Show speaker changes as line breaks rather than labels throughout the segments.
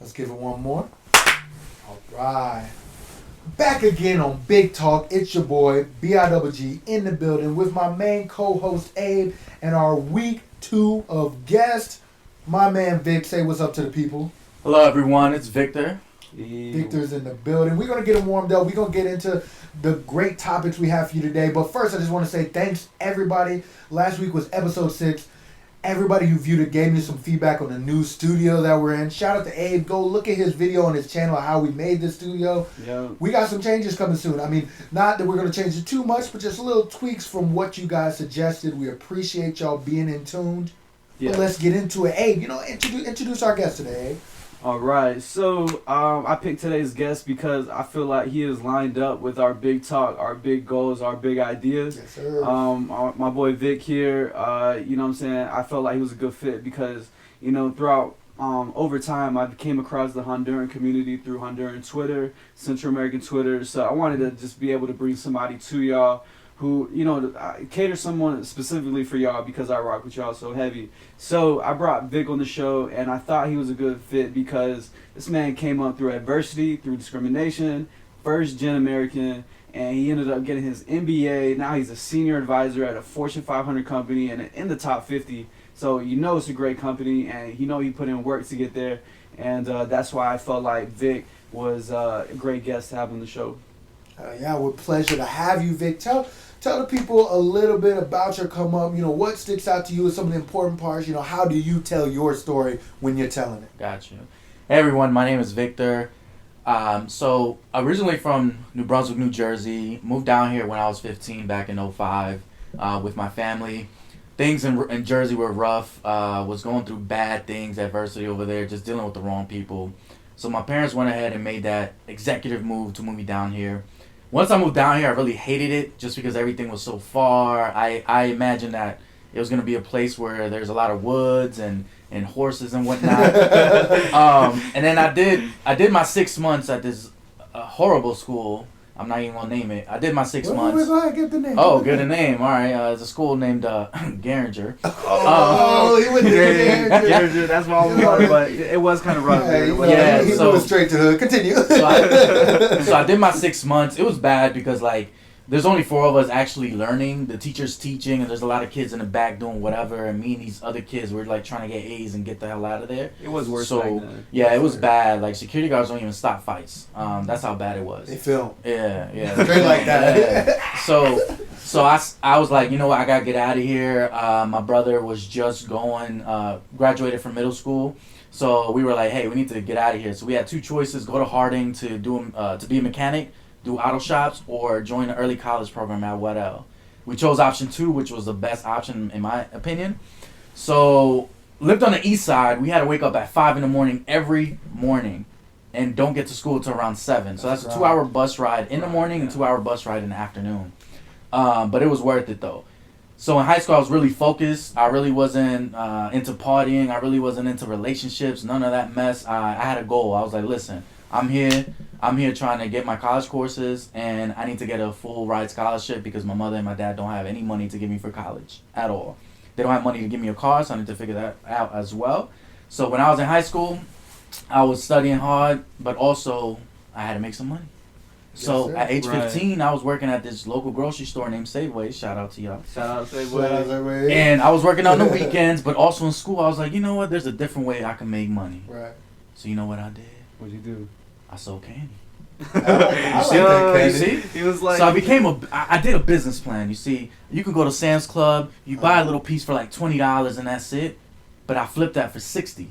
Let's give it one more. All right. Back again on Big Talk. It's your boy, BIGG, in the building with my main co-host, Abe, and our week 2 of guest, my man, Vic. Say what's up to the people.
Hello, everyone. It's Victor.
Victor's in the building. We're going to get him warmed up. We're going to get into the great topics we have for you today. But first, I just want to say thanks, everybody. Last week was episode 6. Everybody who viewed it gave me some feedback on the new studio that we're in. Shout out to Abe. Go look at his video on his channel, how we made the studio.
Yeah.
We got some changes coming soon. I mean, not that we're going to change it too much, but just little tweaks from what you guys suggested. We appreciate y'all being in tune. Yeah. But let's get into it. Abe, introduce our guest today, Abe.
All right, so I picked today's guest because I feel like he is lined up with our big talk, our big goals, our big ideas.
Yes, sir.
My boy Vic here, you know what I'm saying? I felt like he was a good fit because, you know, throughout over time, I came across the Honduran community through Honduran Twitter, Central American Twitter. So I wanted to just be able to bring somebody to y'all who, you know, cater someone specifically for y'all because I rock with y'all so heavy. So I brought Vic on the show, and I thought he was a good fit because this man came up through adversity, through discrimination, first-gen American, and he ended up getting his MBA. Now he's a senior advisor at a Fortune 500 company and in the top 50. So you know it's a great company, and you know he put in work to get there. And that's why I felt like Vic was a great guest to have on the show.
Yeah, with pleasure to have you, Vic. Tell the people a little bit about your come up. You know, what sticks out to you as some of the important parts. You know, how do you tell your story when you're telling it?
Gotcha. Hey, everyone. My name is Victor. So originally from New Brunswick, New Jersey. Moved down here when I was 15 back in 05 with my family. Things in Jersey were rough. Was going through bad things, adversity over there, just dealing with the wrong people. So my parents went ahead and made that executive move to move me down here. Once I moved down here, I really hated it just because everything was so far. I imagined that it was going to be a place where there's a lot of woods and horses and whatnot. And then I did my 6 months at this horrible school. I'm not even going to name it. I did my 6 months.
Go ahead, get the name.
Oh, get the name. All right. It's a school named Garinger.
He went to Garinger.
Garinger, that's my only one, but it was kind of rough.
He went straight to the continue.
So I did my 6 months. It was bad because, like, there's only 4 of us actually learning. The teacher's teaching, and there's a lot of kids in the back doing whatever. And me and these other kids were like trying to get A's and get the hell out of there.
It was worse.
So yeah, it was bad. Like security guards don't even stop fights. That's how bad it was.
They film.
Yeah.
Straight like that.
Yeah. So I was like, you know what, I gotta get out of here. My brother was just graduated from middle school. So we were like, hey, we need to get out of here. So we had 2 choices: go to Harding to be a mechanic, do auto shops, or join the early college program at Weddell. We chose option 2, which was the best option in my opinion. So lived on the east side. We had to wake up at 5 a.m. every morning and don't get to school until around 7. So that's a 2-hour bus ride in the morning and 2-hour bus ride in the afternoon. But it was worth it though. So in high school I was really focused. I really wasn't into partying. I really wasn't into relationships, none of that mess. I had a goal. I was like, listen, I'm here trying to get my college courses, and I need to get a full ride scholarship because my mother and my dad don't have any money to give me for college at all. They don't have money to give me a car, so I need to figure that out as well. So when I was in high school, I was studying hard, but also I had to make some money. So at age 15, I was working at this local grocery store named Safeway. Shout out to y'all.
Shout out Safeway.
And I was working on the weekends, but also in school, I was like, you know what? There's a different way I can make money.
Right.
So you know what I did?
What'd you do?
I sold candy.
I like that candy.
You see?
He was like,
so I did a business plan. You see, you can go to Sam's Club, you buy a little piece for like $20 and that's it. But I flipped that for $60.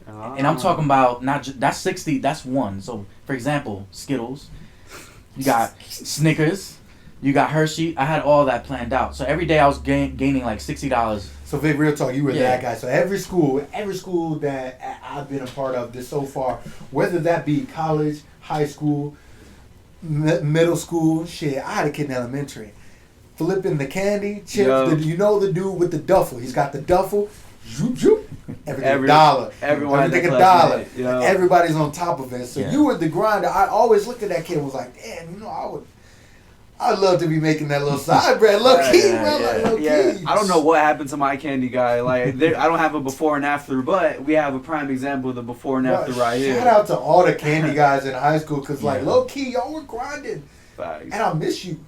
And I'm talking about that's $60. That's one. So for example, Skittles. You got Snickers. You got Hershey. I had all that planned out. So every day I was gaining like $60.
So Vic, real talk, you were that guy. So every school that I've been a part of this so far, whether that be college, high school, middle school, shit, I had a kid in elementary. Flipping the candy, chips, you know the dude with the duffel. He's got the duffel. Zoop, zoop. Everything $1. Everything $1.
Yo.
Everybody's on top of it. So you were the grinder. I always looked at that kid and was like, damn, you know, I'd love to be making that little side bread, low key, bro. Like, low key.
I don't know what happened to my candy guy. Like, I don't have a before and after, but we have a prime example of the before and after right here.
Shout out to all the candy guys in high school, because, like, low key, y'all were grinding.
Facts.
And I miss you.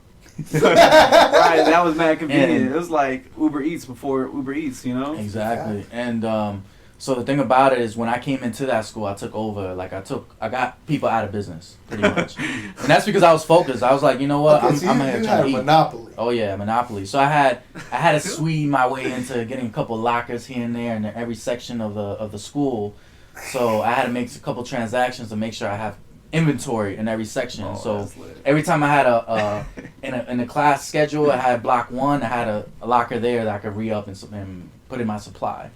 Right, that was mad convenient. It was like Uber Eats before Uber Eats, you know?
Exactly. And so the thing about it is when I came into that school, I took over. Like I got people out of business pretty much, and that's because I was focused. I was like, you know what,
Okay, so
I'm
you
here
had
to
a
eat.
monopoly.
Oh yeah, monopoly. So I had to squeeze my way into getting a couple lockers here and there in every section of the school. So I had to make a couple transactions to make sure I have inventory in every section. So every time I had in a class schedule, I had block 1, I had a locker there that I could re-up and put in my supply.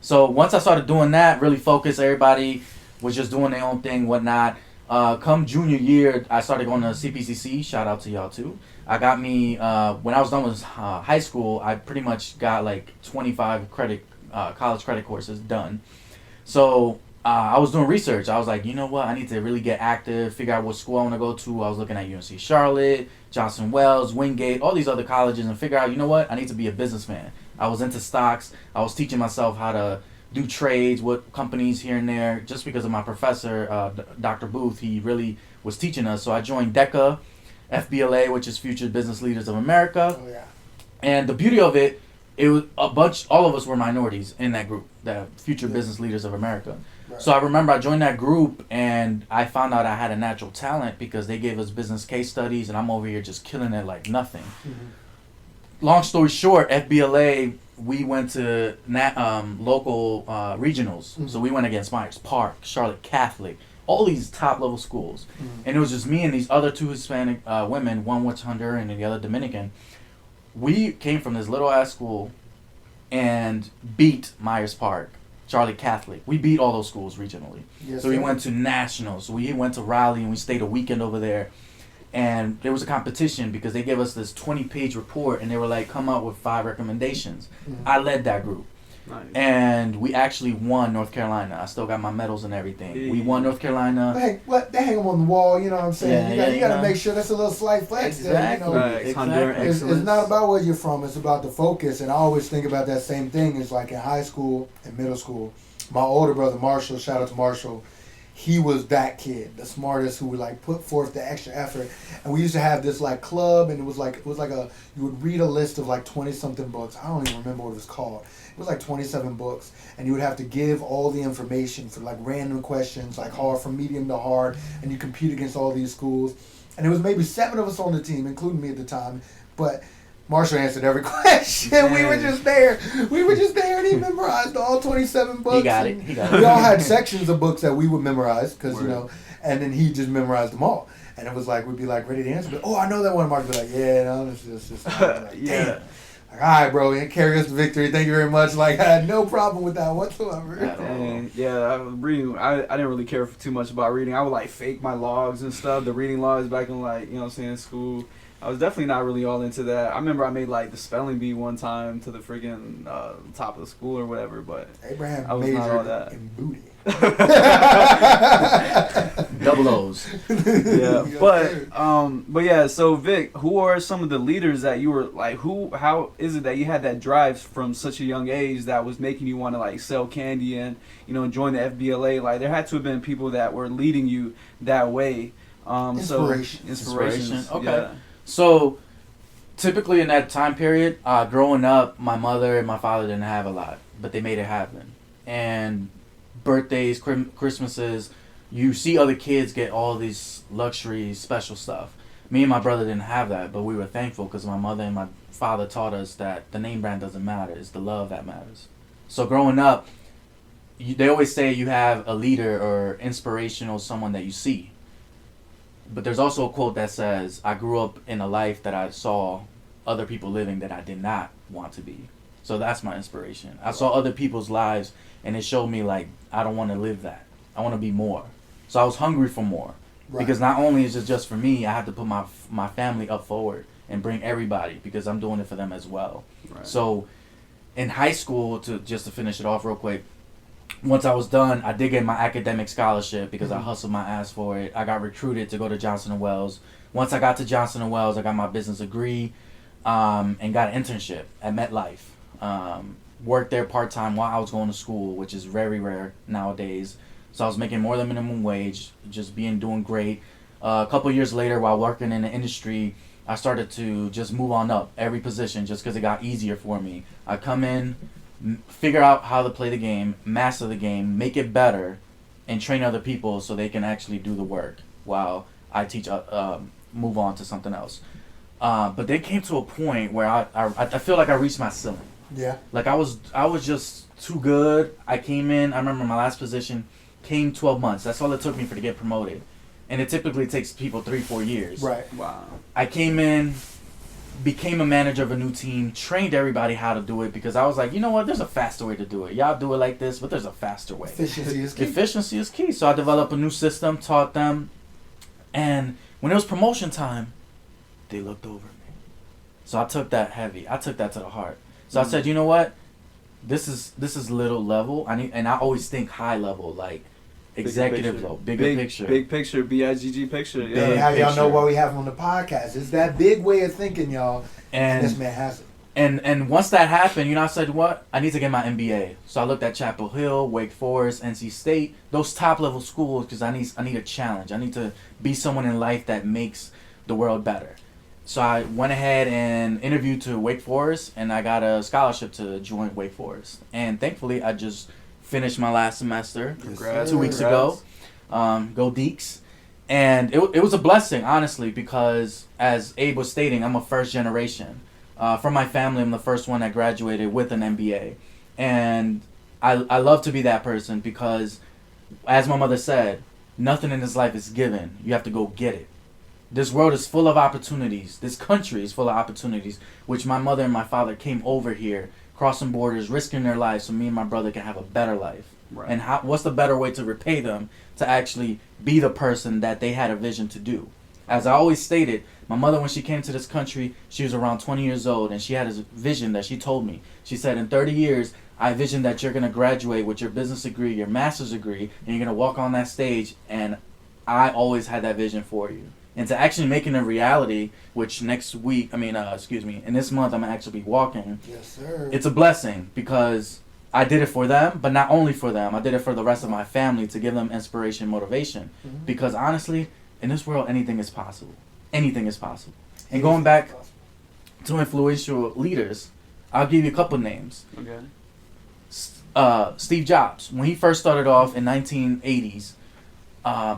So once I started doing that, really focused, everybody was just doing their own thing, whatnot. Come junior year, I started going to CPCC. Shout out to y'all too. I got me when I was done with high school, I pretty much got like 25 college credit courses done. So I was doing research. I was like, you know what? I need to really get active, figure out what school I want to go to. I was looking at UNC Charlotte, Johnson Wells, Wingate, all these other colleges, and figure out, you know what? I need to be a businessman. I was into stocks. I was teaching myself how to do trades with companies here and there just because of my professor, Dr. Booth. He really was teaching us. So I joined DECA, FBLA, which is Future Business Leaders of America.
Oh, yeah.
And the beauty of it was all of us were minorities in that group, the Future Business Leaders of America.
Right.
So I remember I joined that group and I found out I had a natural talent because they gave us business case studies and I'm over here just killing it like nothing. Mm-hmm. Long story short, FBLA, we went to local regionals. Mm-hmm. So we went against Myers Park, Charlotte Catholic, all these top level schools. Mm-hmm. And it was just me and these other 2 Hispanic women, one was Honduran and the other Dominican. We came from this little ass school and beat Myers Park, Charlotte Catholic. We beat all those schools regionally. Yes, so we went to nationals. So we went to Raleigh and we stayed a weekend over there. And there was a competition because they gave us this 20-page report and they were like, come up with 5 recommendations. Mm-hmm. I led that group. Nice. And we actually won North Carolina. I still got my medals and everything. Yeah. We won North Carolina.
Hey, what? They hang them on the wall, you know what I'm saying? You got to make sure that's a little slight flex there. You know?
Exactly.
It's not about where you're from. It's about the focus. And I always think about that same thing. It's like in high school and middle school. My older brother, Marshall, shout out to Marshall, he was that kid, the smartest, who would like put forth the extra effort. And we used to have this like club, and it was like you would read a list of like 20-something books. I don't even remember what it was called. It was like 27 books, and you would have to give all the information for like random questions, like hard from medium to hard, and you compete against all these schools. And there was maybe 7 of us on the team, including me at the time, but Marshall answered every question. Yeah. We were just there, and he memorized all 27 books.
He got it.
We all had sections of books that we would memorize, because, you know, and then he just memorized them all. And it was like, we'd be like ready to answer, but, I know that one. Mark would be like, yeah, no, this is just, like, yeah. Damn. Like, all right, bro, you carry us to victory. Thank you very much. Like, I had no problem with that whatsoever.
Reading, I didn't really care too much about reading. I would, like, fake my logs and stuff, the reading logs back in, like, you know what I'm saying, in school. I was definitely not really all into that. I remember I made like the spelling bee one time to the freaking top of the school or whatever, but
Abraham
I was not all that.
In booty.
Double O's.
Yeah, but yeah. So Vic, who are some of the leaders that you were like? How is it that you had that drive from such a young age that was making you want to like sell candy and join the FBLA? Like there had to have been people that were leading you that way.
Inspiration.
Okay.
Yeah.
So, typically in that time period, growing up, my mother and my father didn't have a lot, but they made it happen. And birthdays, Christmases, you see other kids get all these luxury, special stuff. Me and my brother didn't have that, but we were thankful because my mother and my father taught us that the name brand doesn't matter. It's the love that matters. So growing up, they always say you have a leader or inspirational someone that you see. But there's also a quote that says, I grew up in a life that I saw other people living that I did not want to be. So that's my inspiration. I saw other people's lives, and it showed me, like, I don't want to live that. I want to be more. So I was hungry for more. Right. Because not only is it just for me, I have to put my family up forward and bring everybody, because I'm doing it for them as well. Right. So in high school, to finish it off real quick, once I was done, I did get my academic scholarship because I hustled my ass for it. I got recruited to go to Johnson & Wells, Once I got to Johnson & Wales, I got my business degree and got an internship at MetLife. Worked there part-time while I was going to school, which is very rare nowadays. So I was making more than minimum wage, just doing great. A couple years later, while working in the industry, I started to just move on up every position just because it got easier for me. I come in, figure out how to play the game, master the game, make it better, and train other people so they can actually do the work while I teach, move on to something else. But they came to a point where I feel like I reached my ceiling.
Yeah.
Like I was just too good. I came in, I remember my last position came 12 months. That's all it took me to get promoted. And it typically takes people 3-4 years.
Right.
Wow.
I came in, became a manager of a new team, trained everybody how to do it because I was like, you know what, there's a faster way to do it. Y'all do it like this, but there's a faster way.
Efficiency is key.
Efficiency is key. So I developed a new system, taught them, and when it was promotion time, they looked over me. So I took that heavy. I took that to the heart. So I said, you know what, this is little level. And I always think high level, like executive level, bigger picture.
Big picture, BIGG picture. Yeah.
And how y'all know what we have on the podcast. It's that big way of thinking, y'all. And this man has it.
And once that happened, you know, I said, what? I need to get my MBA. So I looked at Chapel Hill, Wake Forest, NC State, those top level schools because I need a challenge. I need to be someone in life that makes the world better. So I went ahead and interviewed to Wake Forest, and I got a scholarship to join Wake Forest. And thankfully, I just finished my last semester 2 weeks ago. Go Deeks. And it was a blessing, honestly, because as Abe was stating, I'm a first generation. From my family, I'm the first one that graduated with an MBA. And I love to be that person because, as my mother said, nothing in this life is given. You have to go get it. This world is full of opportunities. This country is full of opportunities, which my mother and my father came over here, crossing borders, risking their lives so me and my brother can have a better life.
Right.
And what's the better way to repay them to actually be the person that they had a vision to do? As I always stated, my mother, when she came to this country, she was around 20 years old, and she had a vision that she told me. She said, in 30 years, I envision that you're going to graduate with your business degree, your master's degree, and you're going to walk on that stage, and I always had that vision for you. And to actually make it a reality, which in this month I'm going to actually be walking.
Yes, sir.
It's a blessing because I did it for them, but not only for them. I did it for the rest of my family to give them inspiration, motivation. Mm-hmm. Because honestly, in this world, anything is possible. Anything is possible. And going back to influential leaders, I'll give you a couple names.
Okay.
Steve Jobs, when he first started off in 1980s,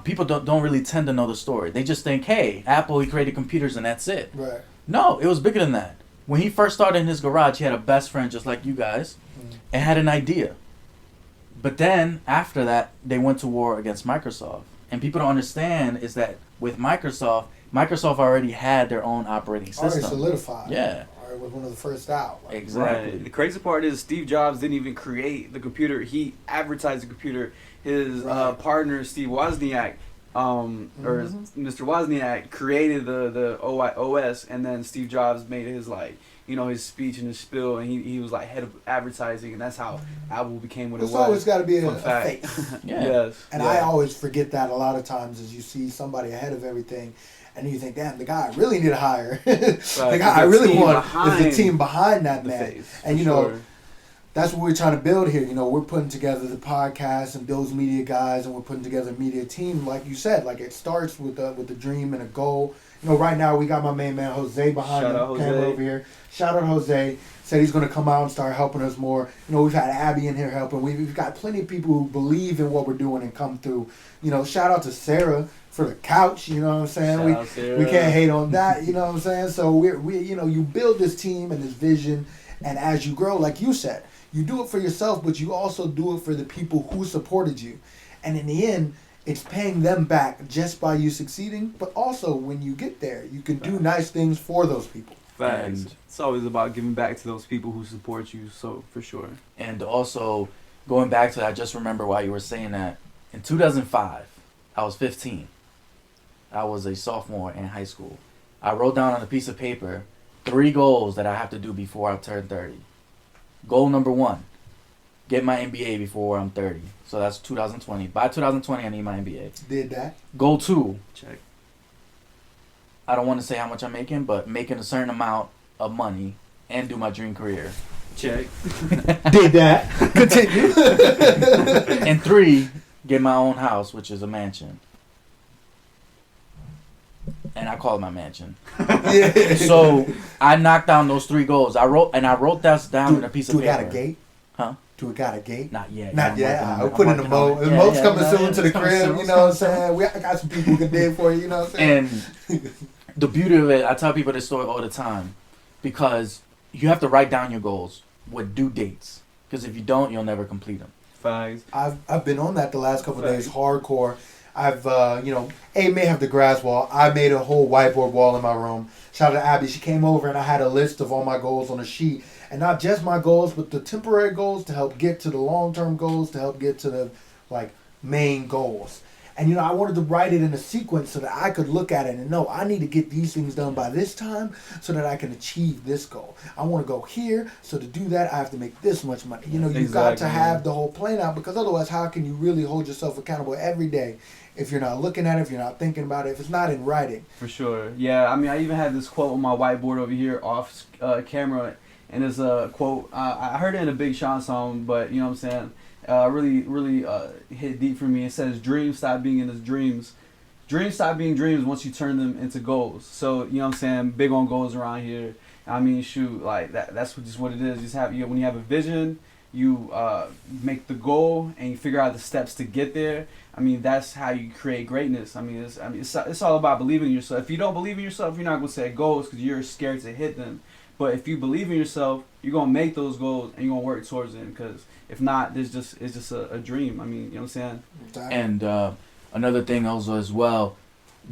people don't really tend to know the story. They just think, hey, Apple, he created computers and that's it.
Right.
No, it was bigger than that. When he first started in his garage, he had a best friend just like you guys and had an idea. But then, after that, they went to war against Microsoft. And people don't understand is that with Microsoft already had their own operating system.
Already solidified.
Yeah.
Already was one of the first out. Like,
Exactly.
Right. The crazy part is Steve Jobs didn't even create the computer. He advertised the computer. His partner, Steve Wozniak, or Mr. Wozniak, created the OS, and then Steve Jobs made his his speech and his spiel, and he was like head of advertising, and that's how Apple became what it was.
It's always got to be a
fact.
face.
Yeah.
Yes.
And I always forget that a lot of times as you see somebody ahead of everything, and you think, damn, the guy I really need to hire. The guy I really want is the team behind that man.
Face,
and that's what we're trying to build here. We're putting together the podcast and those media guys, and we're putting together a media team. Like you said, like it starts with the dream and a goal. Right now we got my main man Jose behind the camera over here. Shout out Jose. Said he's going to come out and start helping us more. We've had Abby in here helping. We've got plenty of people who believe in what we're doing and come through. Shout out to Sarah for the couch. You know what I'm saying? We can't hate on that. You know what I'm saying? So we you build this team and this vision, and as you grow, like you said, you do it for yourself, but you also do it for the people who supported you. And in the end, it's paying them back just by you succeeding, but also when you get there, you can do nice things for those people.
And it's always about giving back to those people who support you, so for sure.
And also, going back to that, I just remember while you were saying that, in 2005, I was 15. I was a sophomore in high school. I wrote down on a piece of paper 3 goals that I have to do before I turn 30. Goal number 1, get my MBA before I'm 30. So that's 2020. By 2020, I need my MBA.
Did that.
Goal 2,
Check.
I don't want to say how much I'm making, but making a certain amount of money and do my dream career.
Check.
Did that. Continue.
And 3, get my own house, which is a mansion. And I call it my mansion.
Yeah.
So I knocked down those 3 goals. I wrote that down in a piece of
Do
paper.
it got a gate?
Huh?
Do it got a gate?
Not yet.
Not yet.
I'm
I'll put in the moat. The moat's coming soon to the
it's coming
crib.
soon,
You know what I'm saying? I got some people who can dig for you. You know what I'm saying?
And the beauty of it, I tell people this story all the time, because you have to write down your goals with due dates. Because if you don't, you'll never complete them.
Facts.
I've been on that the last couple of days, hardcore. I've A may have the grass wall. I made a whole whiteboard wall in my room. Shout out to Abby. She came over and I had a list of all my goals on a sheet, and not just my goals, but the temporary goals to help get to the long-term goals, to help get to the main goals. And I wanted to write it in a sequence so that I could look at it and know I need to get these things done by this time so that I can achieve this goal. I want to go here, so to do that I have to make this much money. You've got to have the whole plan out, because otherwise how can you really hold yourself accountable every day if you're not looking at it, if you're not thinking about it, if it's not in writing?
For sure. Yeah, I mean, I even had this quote on my whiteboard over here off camera, and it's a quote. I heard it in a Big Sean song, but you know what I'm saying? Really hit deep for me. It says, dreams stop being in his dreams. Dreams stop being dreams once you turn them into goals. So, you know what I'm saying? Big on goals around here. I mean, shoot, like that's just what it is. You just when you have a vision, you make the goal and you figure out the steps to get there. I mean, that's how you create greatness. It's all about believing in yourself. If you don't believe in yourself, you're not going to set goals because you're scared to hit them. But if you believe in yourself, you're going to make those goals and you're going to work towards them, because if not, it's just a dream. I mean, you know what I'm saying?
And another thing also as well,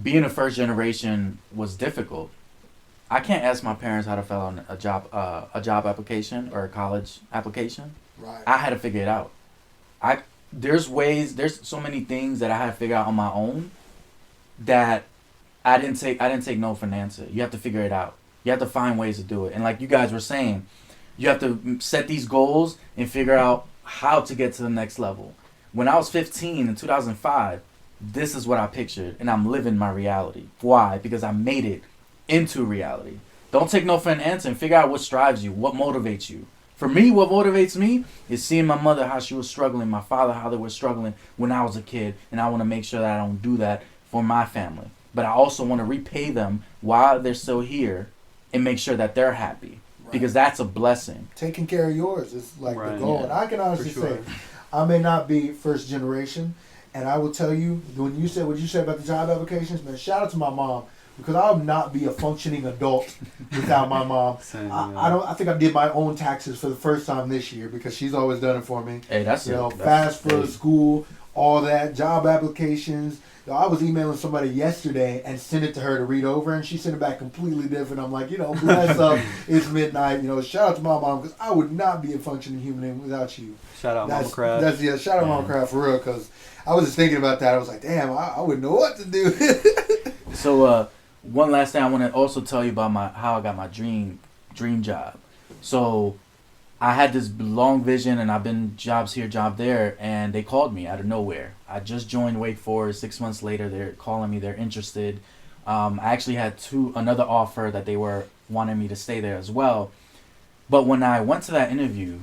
being a first generation was difficult. I can't ask my parents how to fill out a job application or a college application.
Right.
I had to figure it out. There's so many things that I had to figure out on my own that I didn't take no for an answer. You have to figure it out. You have to find ways to do it. And like you guys were saying, you have to set these goals and figure out how to get to the next level. When I was 15 in 2005, this is what I pictured, and I'm living my reality. Why? Because I made it into reality. Don't take no for an answer, and figure out what drives you, what motivates you. For me, what motivates me is seeing my mother, how she was struggling, my father, how they were struggling when I was a kid, and I want to make sure that I don't do that for my family. But I also want to repay them while they're still here and make sure that they're happy. Right. Because that's a blessing.
Taking care of yours is like the goal.
Yeah.
And I can honestly say, I may not be first generation, and I will tell you, when you said what you said about the job applications, man, shout out to my mom, because I would not be a functioning adult without my mom. I think I did my own taxes for the first time this year, because she's always done it for me.
Hey,
fast for school, all that, job applications. I was emailing somebody yesterday and sent it to her to read over, and she sent it back completely different. I'm like, bless up. It's midnight. Shout out to my mom, because I would not be a functioning human without you.
Shout out Mama Craft.
Shout out Mama Craft for real, because I was just thinking about that. I was like, damn, I wouldn't know what to do.
So, one last thing I want to also tell you about how I got my dream job. So, I had this long vision, and I've been jobs here, job there, and they called me out of nowhere. I just joined Wake Forest. 6 months later, they're calling me. They're interested. I actually had another offer that they were wanting me to stay there as well. But when I went to that interview,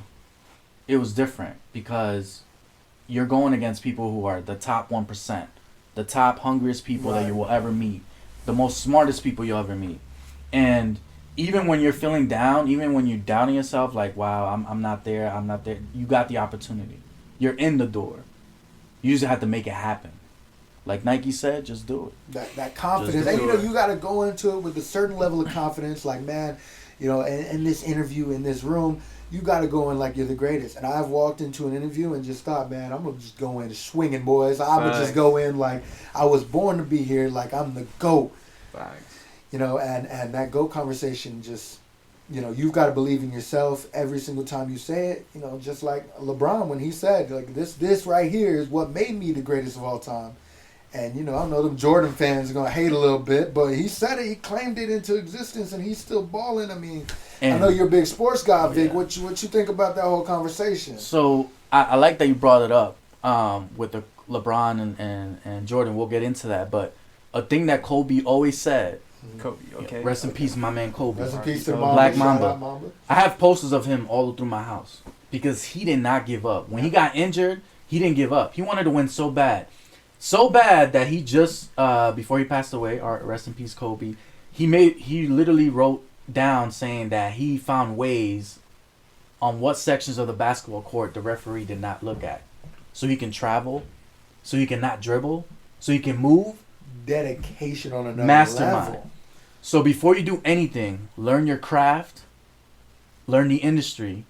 it was different, because you're going against people who are the top 1%, the top hungriest people that you will ever meet, the most smartest people you'll ever meet. And even when you're feeling down, even when you're doubting yourself, like, wow, I'm not there, you got the opportunity. You're in the door. You just have to make it happen. Like Nike said, just do
it. That confidence. And you got to go into it with a certain level of confidence. Like, man, in this interview, in this room, you got to go in like you're the greatest. And I've walked into an interview and just thought, man, I'm going to just go in swinging, boys. I would just go in like I was born to be here, like I'm the GOAT.
Facts.
And that GOAT conversation just, you've got to believe in yourself every single time you say it. Just like LeBron when he said, like, this right here is what made me the greatest of all time. And, I know them Jordan fans are going to hate a little bit, but he said it, he claimed it into existence, and he's still balling. I mean, I know you're a big sports guy, Vic. Yeah. What you think about that whole conversation?
So, I like that you brought it up with the LeBron and Jordan. We'll get into that. But a thing that Kobe always said
Kobe. Okay.
Rest in peace, my man Kobe.
Rest in peace to
So
Mamba.
Black
Shout
Mamba.
out Mamba.
I have posters of him all through my house because he did not give up. When he got injured, he didn't give up. He wanted to win so bad. So bad that he just, before he passed away, rest in peace Kobe, he literally wrote down saying that he found ways on what sections of the basketball court the referee did not look at. So he can travel, so he can not dribble, so he can move.
Dedication on another
Mastermind.
level.
So before you do anything, learn your craft, learn the industry,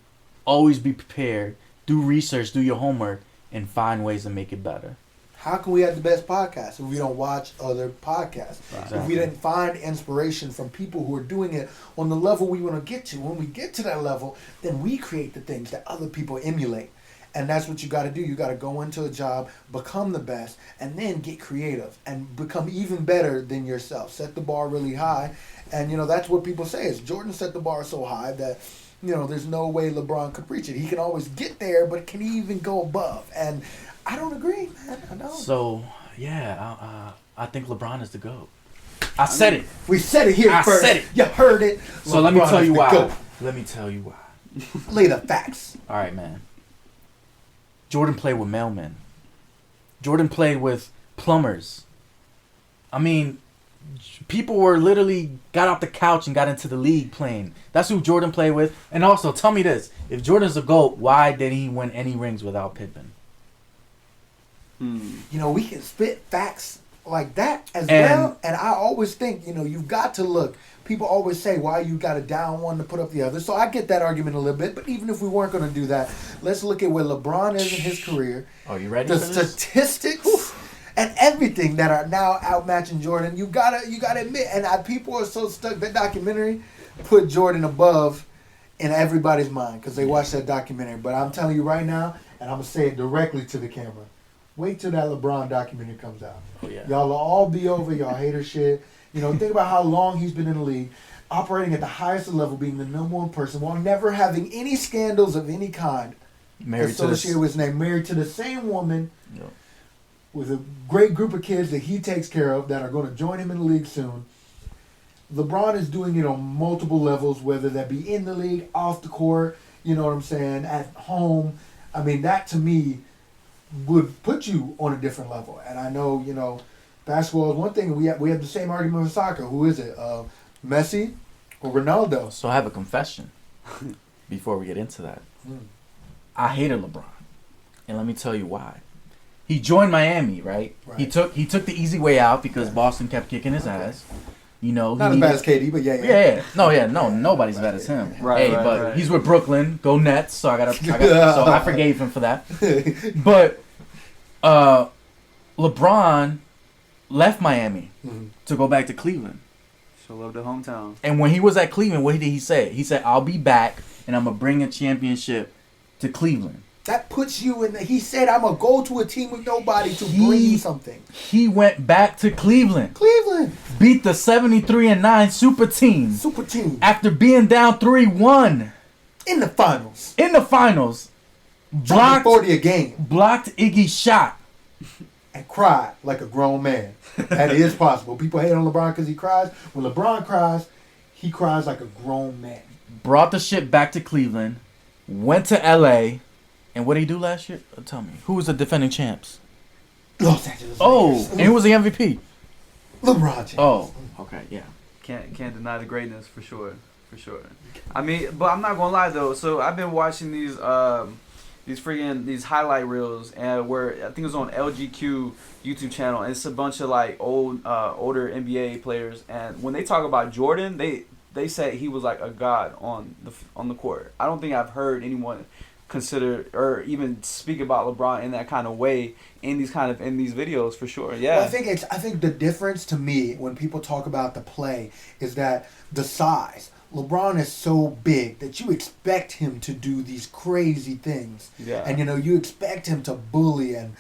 always be prepared, do research, do your homework, and find ways to make it better.
How can we have the best podcast if we don't watch other podcasts?
Exactly.
If we didn't find inspiration from people who are doing it on the level we want to get to, when we get to that level, then we create the things that other people emulate. And that's what you got to do. You got to go into a job, become the best, and then get creative and become even better than yourself. Set the bar really high. And, that's what people say is Jordan set the bar so high that, there's no way LeBron could reach it. He can always get there, but can he even go above? And I don't agree, man. I don't.
So, yeah, I think LeBron is the GOAT. I said it.
We said it here
I
first.
said it.
You heard it.
So let me
LeBron
tell
is
you
the
why.
GOAT.
Let me tell you why.
Lay the facts.
All right, man. Jordan played with mailmen. Jordan played with plumbers. I mean, people were literally got off the couch and got into the league playing. That's who Jordan played with. And also, tell me this. If Jordan's a GOAT, why didn't he win any rings without Pippen?
We can spit facts like that as well. And I always think, you've got to look. People always say, why you got to down one to put up the other. So I get that argument a little bit. But even if we weren't going to do that, let's look at where LeBron is in his career.
Are you ready
The
for this?
statistics and everything that are now outmatching Jordan. You gotta admit. And people are so stuck. That documentary put Jordan above in everybody's mind because they watched that documentary. But I'm telling you right now, and I'm going to say it directly to the camera. Wait till that LeBron documentary comes out.
Oh, yeah.
Y'all will all be over your hater shit. Think about how long he's been in the league, operating at the highest level, being the number one person, while never having any scandals of any kind associated with his name. Married to the same woman, with a great group of kids that he takes care of that are going to join him in the league soon. LeBron is doing it on multiple levels, whether that be in the league, off the court, you know what I'm saying, at home. I mean, that to me would put you on a different level. And I know, basketball is one thing. We have the same argument with soccer. Who is it? Messi or Ronaldo?
So I have a confession before we get into that. I hated LeBron. And let me tell you why. He joined Miami, right? He took the easy way out because Boston kept kicking his ass.
Not as bad as KD, but yeah.
No, nobody's as bad as him. Right. He's with Brooklyn. Go Nets. So so I forgave him for that. But LeBron left Miami to go back to Cleveland.
So love the hometown.
And when he was at Cleveland, what did he say? He said, "I'll be back and I'm gonna bring a championship to Cleveland."
That puts you in he said, I'm going to go to a team with nobody to bring you something.
He went back to Cleveland. Beat the 73-9 super team.
Super team.
After being down 3-1.
In the finals.
Blocked
40 a game.
Blocked Iggy's shot.
And cried like a grown man. That is possible. People hate on LeBron because he cries. When LeBron cries, he cries like a grown man.
Brought the shit back to Cleveland. Went to L.A., and what did he do last year? Tell me. Who was the defending champs?
Los Angeles
Lakers. And who was the MVP?
LeBron James.
Oh, okay, yeah.
Can't deny the greatness for sure. I mean, but I'm not gonna lie though. So I've been watching these highlight reels, and where I think it was on LGQ YouTube channel, and it's a bunch of like older NBA players, and when they talk about Jordan, they say he was like a god on the court. I don't think I've heard anyone consider or even speak about LeBron in that kind of way in these videos for sure. Yeah.
Well, I think the difference to me when people talk about the play is that the size. LeBron is so big that you expect him to do these crazy things.
Yeah.
And you expect him to bully and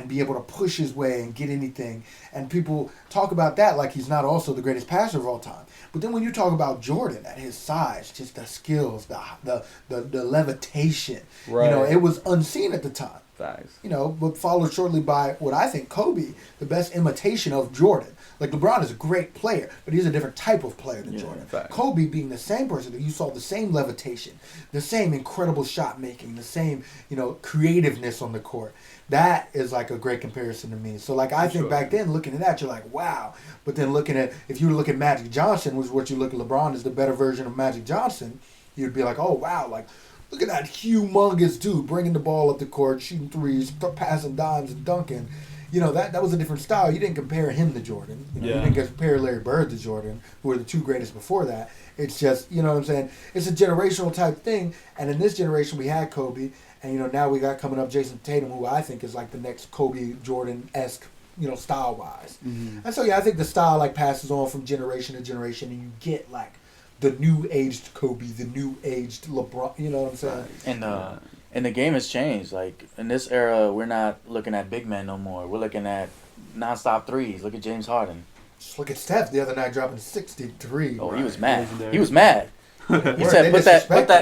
be able to push his way and get anything. And people talk about that like he's not also the greatest passer of all time. But then when you talk about Jordan at his size, just the skills, the levitation,
right.
It was unseen at the time.
Facts.
You know, but followed shortly by what I think Kobe, the best imitation of Jordan. Like LeBron is a great player, but he's a different type of player than Jordan.
Facts.
Kobe being the same person that you saw the same levitation, the same incredible shot making, the same, you know, creativeness on the court. That is like a great comparison to me. So like I think back then looking at that, you're like, wow. But then looking at, if you look at Magic Johnson, which is what you look at LeBron as the better version of Magic Johnson, you'd be like, oh wow, like look at that humongous dude bringing the ball up the court, shooting threes, passing dimes and dunking. You know, that was a different style. You didn't compare him to Jordan. You know, you didn't compare Larry Bird to Jordan, who were the two greatest before that. It's just, you know what I'm saying? It's a generational type thing. And in this generation, we had Kobe. And, you know, now we got coming up Jason Tatum, who I think is like the next Kobe Jordan-esque, you know, style-wise. Mm-hmm. And so, yeah, I think the style, like, passes on from generation to generation. And you get, like, the new-aged Kobe, the new-aged LeBron. You know what I'm saying?
And the game has changed. Like, in this era, we're not looking at big men no more. We're looking at nonstop threes. Look at James Harden.
Just look at Steph the other night dropping 63.
Oh,
right?
he was mad. He was mad. He said,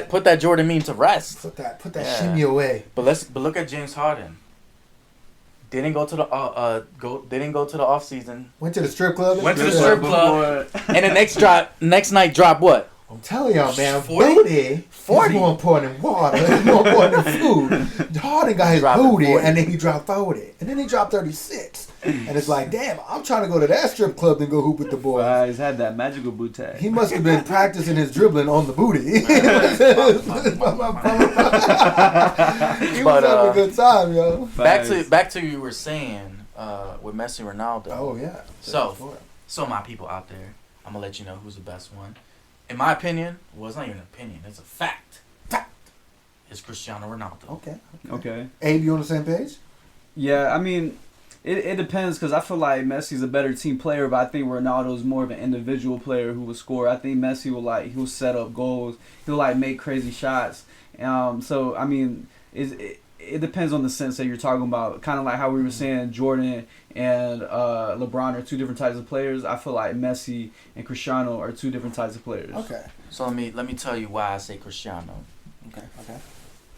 "Put that Jordan meme to rest.
Put that shimmy away."
But look at James Harden. Didn't go to the off season.
Went to the strip club.
And the next night dropped what?
I'm telling y'all, man, 40 is more important than water. It's more important than food. Harden got his booty, 40. And then he dropped 40. And then he dropped 36. And it's like, damn, I'm trying to go to that strip club and go hoop with the boys.
He's had that magical boot tag.
He must have been practicing his dribbling on the booty. He was having a good time, yo.
Back to you were saying with Messi, Ronaldo.
Oh, yeah.
So my people out there, I'm going to let you know who's the best one. In my opinion, well, it's not even an opinion, it's a fact. It's Cristiano Ronaldo.
Okay.
Abe, you on the same page?
Yeah, I mean, it depends because I feel like Messi's a better team player, but I think Ronaldo's more of an individual player who will score. I think Messi he'll set up goals, he'll like make crazy shots. So I mean, it depends on the sense that you're talking about. Kind of like how we were saying Jordan and LeBron are two different types of players. I feel like Messi and Cristiano are two different types of players.
Okay.
So let me tell you why I say Cristiano.
Okay.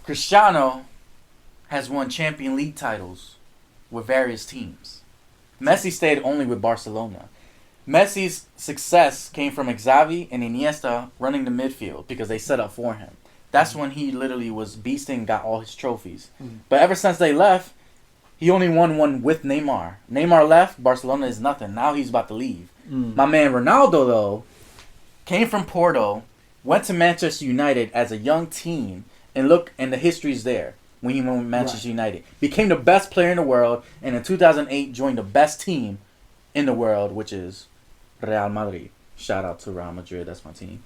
Cristiano has won Champions League titles with various teams. Messi stayed only with Barcelona. Messi's success came from Xavi and Iniesta running the midfield because they set up for him. That's when he literally was beasting, got all his trophies. Mm. But ever since they left, he only won one with Neymar. Neymar left, Barcelona is nothing. Now he's about to leave. Mm. My man Ronaldo, though, came from Porto, went to Manchester United as a young team, and the history's there when he went to Manchester United. Became the best player in the world, and in 2008 joined the best team in the world, which is Real Madrid. Shout out to Real Madrid, that's my team.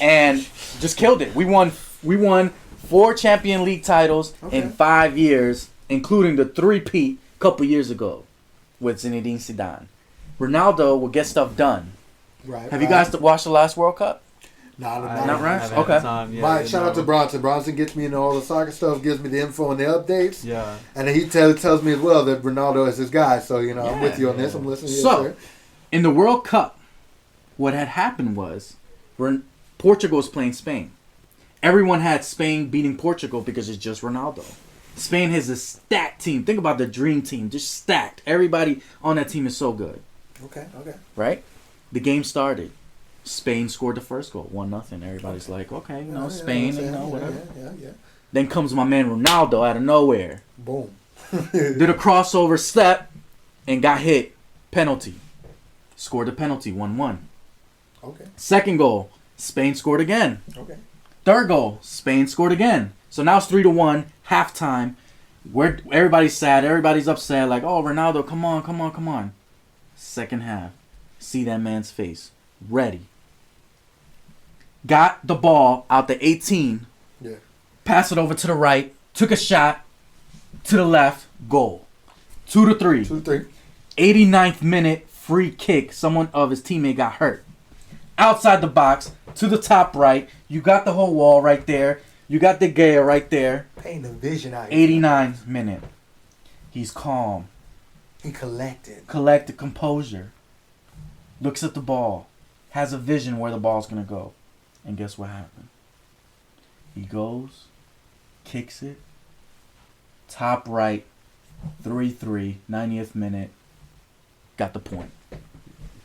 And just killed it. We won 4 Champions League titles in 5 years, including the 3-peat a couple years ago with Zinedine Zidane. Ronaldo will get stuff done.
Right.
Have you guys watched the last World Cup?
Not
right. Okay.
Shout out to Bronson. Bronson gets me into all the soccer stuff, gives me the info and the updates.
Yeah.
And then he tells me as well that Ronaldo is his guy. So, you know, I'm with you on this. I'm listening to you.
So, in the World Cup, what had happened was Portugal was playing Spain. Everyone had Spain beating Portugal because it's just Ronaldo. Spain has a stacked team. Think about the dream team, just stacked. Everybody on that team is so good.
Okay.
Right? The game started. Spain scored the first goal, 1-0. Everybody's like, okay, you know, Spain, you know, whatever.
Yeah.
Then comes my man Ronaldo out of nowhere.
Boom.
Did a crossover step and got hit. Penalty. Scored the penalty, 1-1.
Okay.
Second goal, Spain scored again.
Okay.
Third goal, Spain scored again. So now it's 3-1, halftime. Everybody's sad, everybody's upset, like, oh, Ronaldo, come on. Second half, see that man's face. Ready. Got the ball out the 18.
Yeah.
Passed it over to the right. Took a shot to the left. Goal. 2-3.
2-3.
89th minute free kick. Someone of his teammate got hurt. Outside the box to the top right. You got the whole wall right there. You got De Gea right there.
Painting the vision out.
89th minute. He's calm.
He collected.
Composure. Looks at the ball. Has a vision where the ball's going to go. And guess what happened? He goes, kicks it, top right, 3-3, 90th minute, got the point.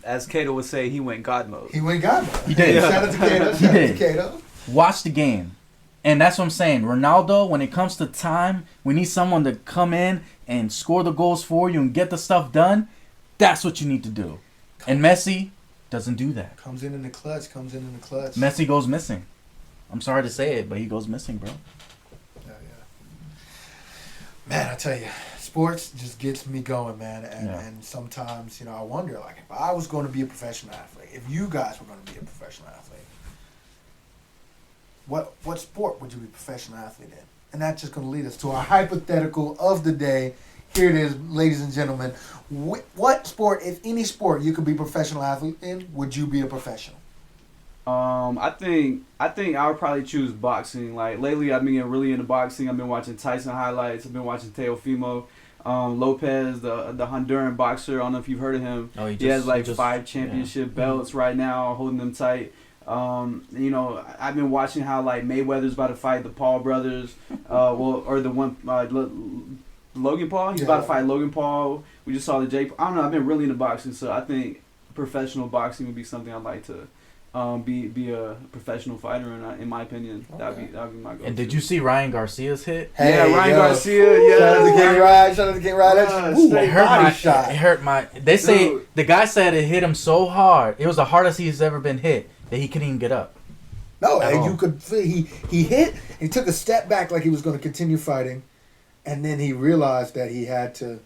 As Cato would say, he went God mode.
He went God mode.
He did.
Shout out to Cato.
He did.
Cato.
Watch the game. And that's what I'm saying. Ronaldo, when it comes to time, we need someone to come in and score the goals for you and get the stuff done. That's what you need to do. And Messi doesn't do that.
Comes in the clutch.
Messi goes missing. I'm sorry to say it, but he goes missing, bro.
Yeah. Man, I tell you, sports just gets me going, man. And sometimes, I wonder, like, if I was going to be a professional athlete, if you guys were going to be a professional athlete, what sport would you be a professional athlete in? And that's just going to lead us to our hypothetical of the day. Here it is, ladies and gentlemen. What sport, if any sport, you could be a professional athlete in, would you be a professional?
I think I would probably choose boxing. Like lately, I've been getting really into boxing. I've been watching Tyson highlights. I've been watching Teofimo Lopez, the Honduran boxer. I don't know if you've heard of him.
Oh,
he has like 5 championship belts right now, holding them tight. I've been watching how like Mayweather's about to fight the Paul brothers. Logan Paul. He's about to fight Logan Paul. We just saw the Jake. I don't know. I've been really into boxing, so I think professional boxing would be something I'd like to be a professional fighter in my opinion. Okay. That'd be my goal.
And did you see Ryan Garcia's hit?
Hey, Ryan Garcia. Yeah.
Shout out to King Ryan.
It hurt my. They say the guy said it hit him so hard. It was the hardest he's ever been hit that he couldn't even get up.
No, and you could see he hit. He took a step back like he was going to continue fighting, and then he realized that he had to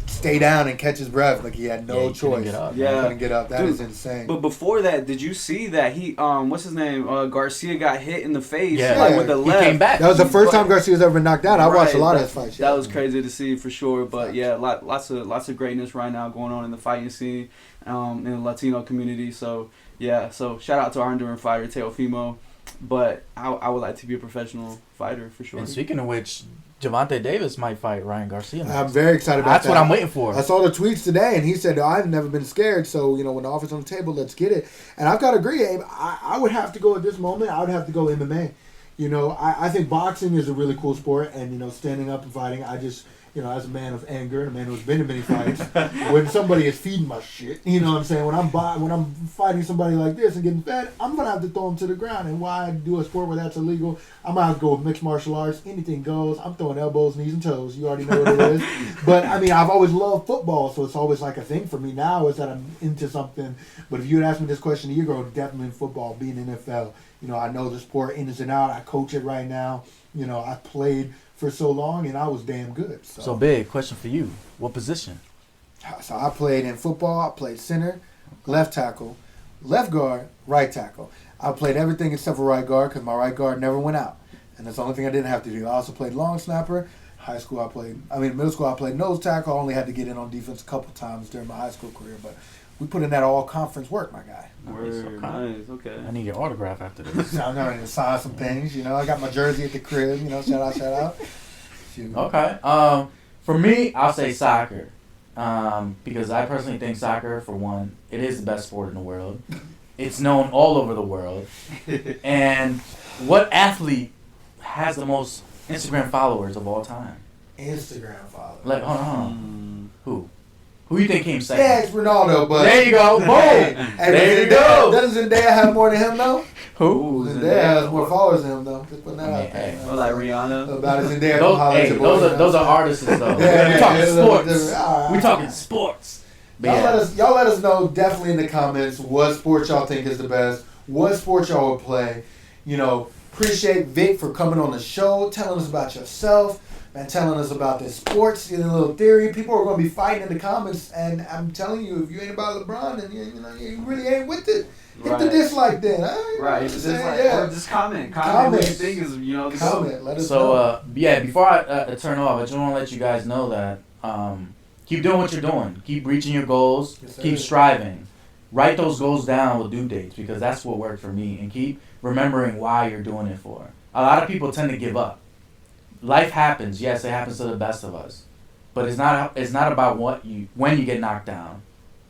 stay down and catch his breath. Like he had no choice. He couldn't get up. That is insane.
But before that, did you see that he what's his name? Garcia got hit in the face with the left.
He came back.
That was the first time Garcia's ever been knocked out. I watched a lot of his fights.
That was crazy to see for sure. But lots of greatness right now going on in the fighting scene, in the Latino community. So shout out to our Honduran fighter Teofimo. But I would like to be a professional fighter for sure.
And speaking of which, Javante Davis might fight Ryan Garcia next.
I'm very excited about
That's what I'm waiting for.
I saw the tweets today, and he said, I've never been scared, so, when the offer's on the table, let's get it. And I've got to agree, Abe, I would have to go at this moment, I would have to go MMA. I think boxing is a really cool sport, and, standing up and fighting, I just, as a man of anger, a man who's been in many fights, when somebody is feeding my shit, you know what I'm saying? When I'm fighting somebody like this and getting fed, I'm going to have to throw them to the ground. And why do a sport where that's illegal? I'm going to have to go with mixed martial arts. Anything goes. I'm throwing elbows, knees, and toes. You already know what it is. But, I've always loved football, so it's always like a thing for me now is that I'm into something. But if you had asked me this question a year ago, definitely in football, being in NFL. I know the sport in and out. I coach it right now. I played for so long, and I was damn good.
So big question for you. What position?
So I played in football. I played center, left tackle, left guard, right tackle. I played everything except for right guard because my right guard never went out. And that's the only thing I didn't have to do. I also played long snapper. Middle school I played nose tackle. I only had to get in on defense a couple times during my high school career. But we put in that all-conference work, my guy.
Nice, okay.
I need your autograph after this.
I'm going to sign some things. I got my jersey at the crib. Shout out. Shoot.
Okay. For me, I'll say soccer. Because I personally think soccer, for one, it is the best sport in the world. It's known all over the world. And what athlete has the most Instagram followers of all time?
Instagram followers.
Like, hold on. Who? Who you think came second?
Yeah, it's Ronaldo, but...
There you go. Boom. There you go.
Doesn't Zendaya have more than him, though?
Who?
Zendaya has more followers than him, though. Just putting that out there.
Or like Rihanna.
About Zendaya.
Those are artists, though. We're talking sports. We're talking sports.
Y'all let us know definitely in the comments what sport y'all think is the best, what sport y'all would play. Appreciate Vic for coming on the show, telling us about yourself, and telling us about the sports, a little theory. People are going to be fighting in the comments, and I'm telling you, if you ain't about LeBron, then you really ain't with it. Hit the dislike then.
Right. Or just comment. Comment what you think is,
comment. Let us
know. Before I turn off, I just want to let you guys know that keep doing what you're doing. Keep reaching your goals. Yes, keep striving. Write those goals down with due dates because that's what worked for me. And keep remembering why you're doing it for. A lot of people tend to give up. Life happens. Yes, it happens to the best of us. But it's not about when you get knocked down.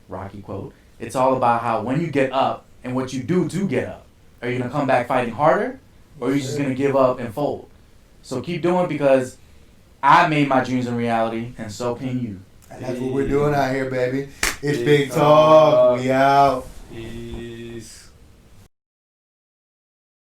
Rocky quote. It's all about how when you get up and what you do to get up. Are you going to come back fighting harder? Or are you just going to give up and fold? So keep doing it because I made my dreams a reality, and so can you.
And that's what we're doing out here, baby. It's
Big
Big Talk.
Talk.
We out.
Peace.